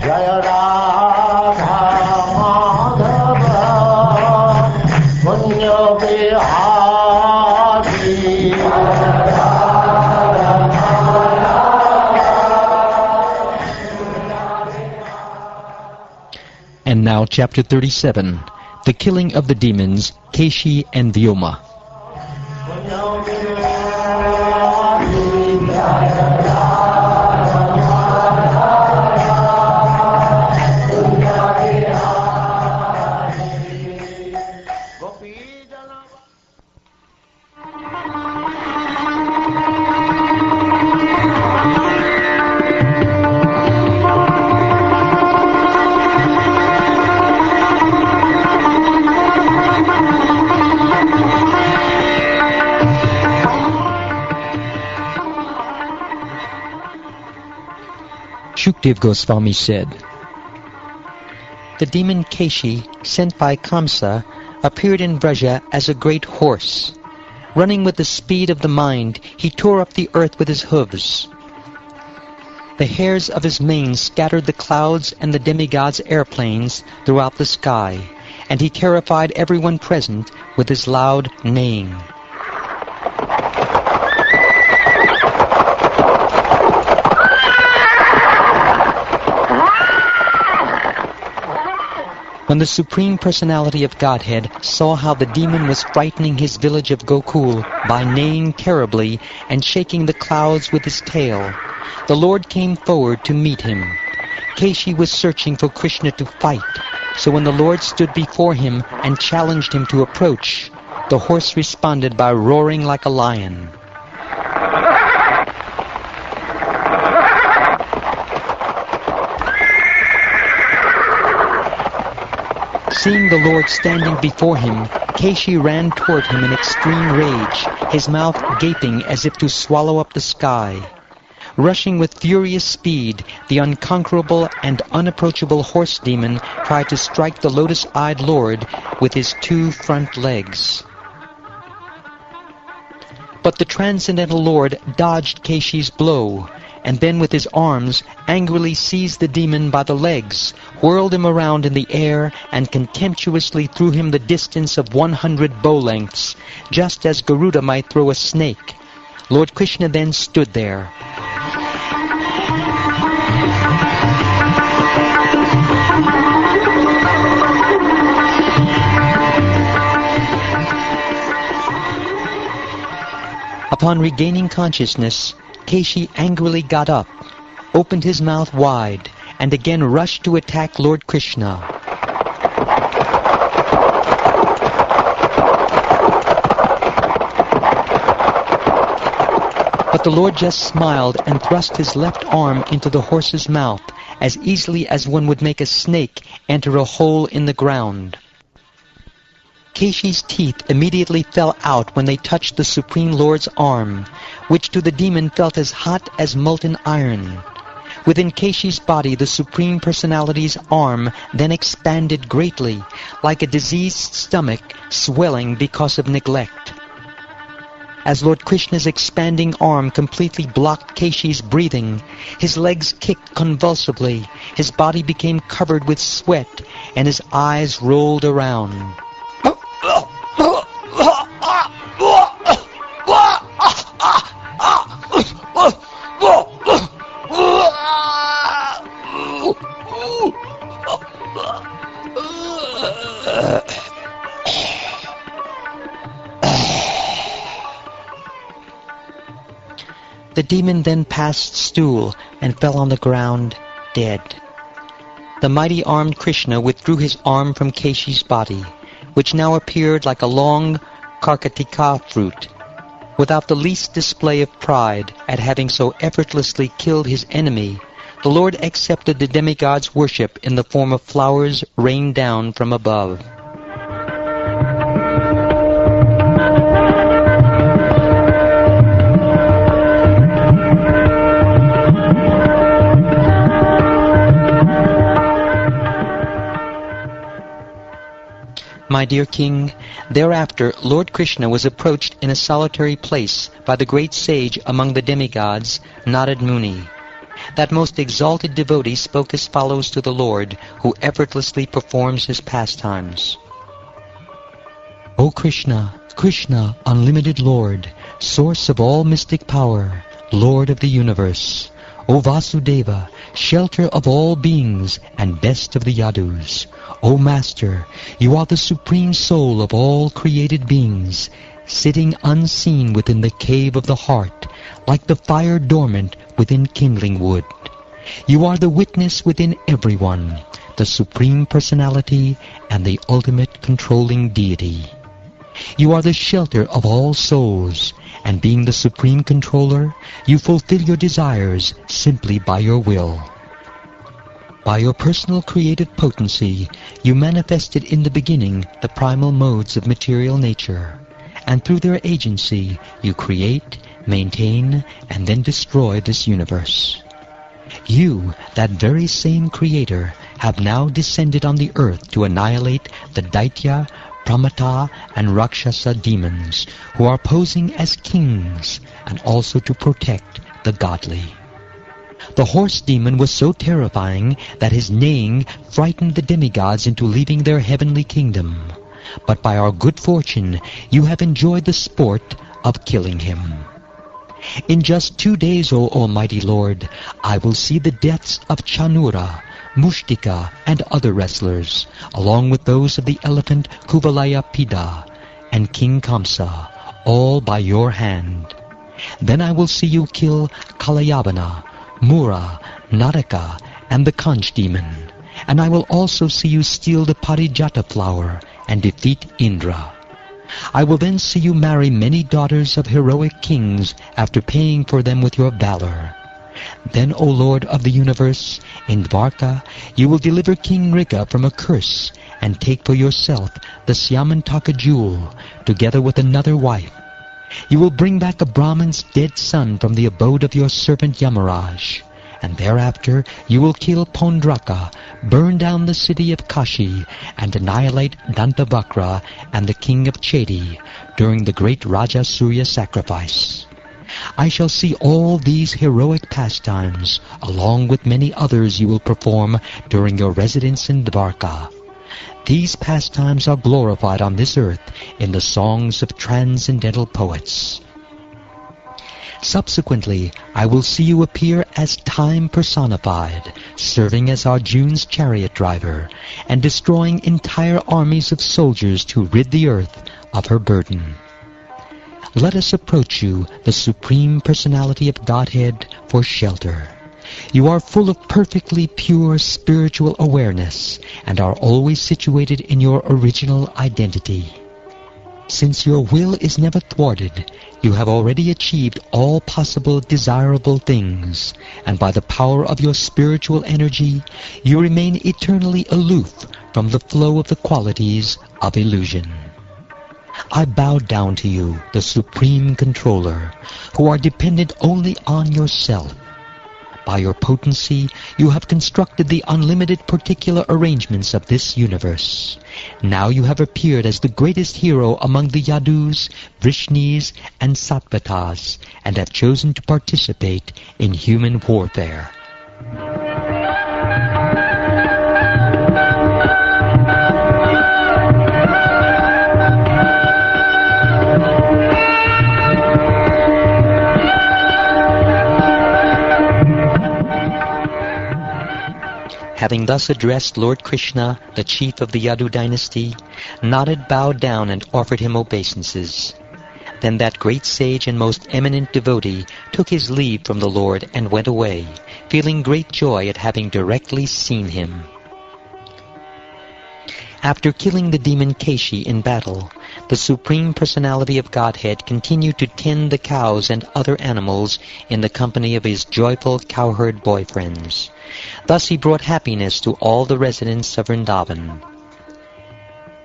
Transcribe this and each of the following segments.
Jaya Radha Madhava Punya Bihari. And now chapter 37, the killing of the demons, Keshi and Vyoma. Shukdev Goswami said, the demon Keshi, sent by Kamsa, appeared in Vraja as a great horse. Running with the speed of the mind, he tore up the earth with his hooves. The hairs of his mane scattered the clouds and the demigods' airplanes throughout the sky, and he terrified everyone present with his loud neighing. When the Supreme Personality of Godhead saw how the demon was frightening his village of Gokul by neighing terribly and shaking the clouds with his tail, the Lord came forward to meet him. Keshi was searching for Krishna to fight, so when the Lord stood before him and challenged him to approach, the horse responded by roaring like a lion. Seeing the Lord standing before him, Keshi ran toward him in extreme rage, his mouth gaping as if to swallow up the sky. Rushing with furious speed, the unconquerable and unapproachable horse demon tried to strike the lotus-eyed Lord with his two front legs. But the Transcendental Lord dodged Keshi's blow, and then with his arms angrily seized the demon by the legs, whirled him around in the air, and contemptuously threw him the distance of 100 bow lengths, just as Garuda might throw a snake. Lord Krishna then stood there. Upon regaining consciousness, Keshi angrily got up, opened his mouth wide, and again rushed to attack Lord Krishna. But the Lord just smiled and thrust his left arm into the horse's mouth as easily as one would make a snake enter a hole in the ground. Keshi's teeth immediately fell out when they touched the Supreme Lord's arm, which to the demon felt as hot as molten iron. Within Keshi's body, the Supreme Personality's arm then expanded greatly, like a diseased stomach swelling because of neglect. As Lord Krishna's expanding arm completely blocked Keshi's breathing, his legs kicked convulsively, his body became covered with sweat, and his eyes rolled around. The demon then passed stool and fell on the ground, dead. The mighty-armed Krishna withdrew his arm from Keshi's body, which now appeared like a long karkatika fruit. Without the least display of pride at having so effortlessly killed his enemy, the Lord accepted the demigod's worship in the form of flowers rained down from above. My dear king, thereafter Lord Krishna was approached in a solitary place by the great sage among the demigods, Narad Muni. That most exalted devotee spoke as follows to the Lord, who effortlessly performs his pastimes. O Krishna, Krishna, unlimited Lord, source of all mystic power, Lord of the universe, O Vasudeva, shelter of all beings and best of the Yadus, O Master, you are the supreme soul of all created beings, sitting unseen within the cave of the heart, like the fire dormant within kindling wood. You are the witness within everyone, the Supreme Personality and the ultimate controlling deity. You are the shelter of all souls, and being the Supreme Controller, you fulfill your desires simply by your will. By your personal creative potency, you manifested in the beginning the primal modes of material nature, and through their agency you create, maintain, and then destroy this universe. You, that very same Creator, have now descended on the earth to annihilate the Daitya, Pramata, and Rakshasa demons, who are posing as kings, and also to protect the godly. The horse demon was so terrifying that his neighing frightened the demigods into leaving their heavenly kingdom. But by our good fortune, you have enjoyed the sport of killing him. In just 2 days, O Almighty Lord, I will see the deaths of Chanura, Mushtika, and other wrestlers, along with those of the elephant Kuvalaya Pida and King Kamsa, all by your hand. Then I will see you kill Kalayabana, Mura, Naraka, and the Kanj demon, and I will also see you steal the Parijata flower and defeat Indra. I will then see you marry many daughters of heroic kings after paying for them with your valor. Then, O Lord of the universe, in Dvarka you will deliver King Riga from a curse and take for yourself the Syamantaka jewel, together with another wife. You will bring back a Brahman's dead son from the abode of your servant Yamaraj, and thereafter you will kill Pondraka, burn down the city of Kashi, and annihilate Dantavakra and the king of Chedi during the great Raja Surya sacrifice. I shall see all these heroic pastimes, along with many others you will perform during your residence in Dvarka. These pastimes are glorified on this earth in the songs of transcendental poets. Subsequently, I will see you appear as time personified, serving as Arjuna's chariot driver, and destroying entire armies of soldiers to rid the earth of her burden. Let us approach you, the Supreme Personality of Godhead, for shelter. You are full of perfectly pure spiritual awareness, and are always situated in your original identity. Since your will is never thwarted, you have already achieved all possible desirable things, and by the power of your spiritual energy, you remain eternally aloof from the flow of the qualities of illusion. I bow down to you, the Supreme Controller, who are dependent only on yourself. By your potency, you have constructed the unlimited particular arrangements of this universe. Now you have appeared as the greatest hero among the Yadus, Vrishnis, and Sattvatas, and have chosen to participate in human warfare. Having thus addressed Lord Krishna, the chief of the Yadu dynasty, Narad bowed down and offered him obeisances. Then that great sage and most eminent devotee took his leave from the Lord and went away, feeling great joy at having directly seen him. After killing the demon Keshi in battle, the Supreme Personality of Godhead continued to tend the cows and other animals in the company of his joyful cowherd boyfriends. Thus he brought happiness to all the residents of Vrindavan.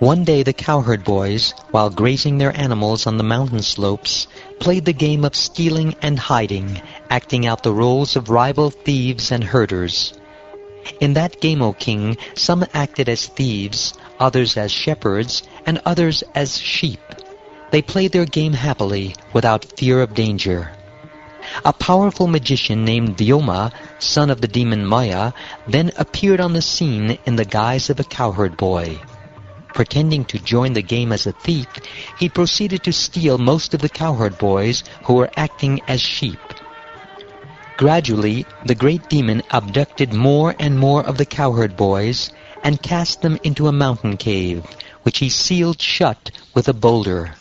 One day the cowherd boys, while grazing their animals on the mountain slopes, played the game of stealing and hiding, acting out the roles of rival thieves and herders. In that game, O king, some acted as thieves, others as shepherds, and others as sheep. They played their game happily, without fear of danger. A powerful magician named Vyoma, son of the demon Maya, then appeared on the scene in the guise of a cowherd boy. Pretending to join the game as a thief, he proceeded to steal most of the cowherd boys who were acting as sheep. Gradually, the great demon abducted more and more of the cowherd boys and cast them into a mountain cave, which he sealed shut with a boulder.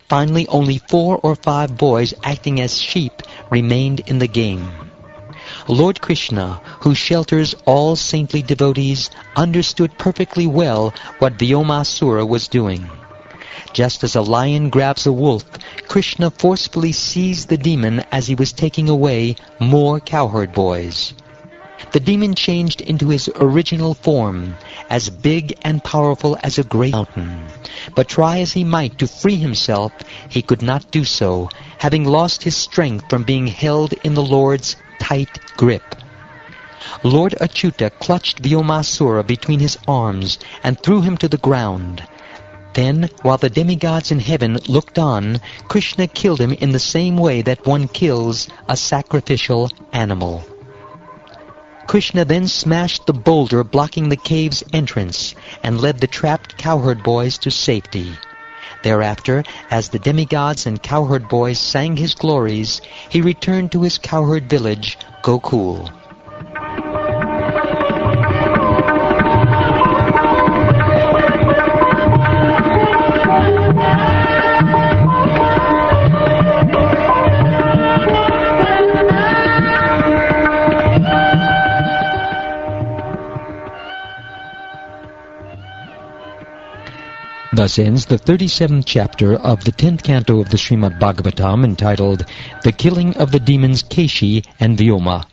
Finally, only 4 or 5 boys acting as sheep remained in the game. Lord Krishna, who shelters all saintly devotees, understood perfectly well what Vyomasura was doing. Just as a lion grabs a wolf, Krishna forcefully seized the demon as he was taking away more cowherd boys. The demon changed into his original form, as big and powerful as a great mountain. But try as he might to free himself, he could not do so, having lost his strength from being held in the Lord's tight grip. Lord Achyuta clutched Vyomasura between his arms and threw him to the ground. Then, while the demigods in heaven looked on, Krishna killed him in the same way that one kills a sacrificial animal. Krishna then smashed the boulder blocking the cave's entrance and led the trapped cowherd boys to safety. Thereafter, as the demigods and cowherd boys sang his glories, he returned to his cowherd village, Gokul. Thus ends the 37th chapter of the 10th canto of the Srimad Bhagavatam, entitled The Killing of the Demons Keshi and Vyoma.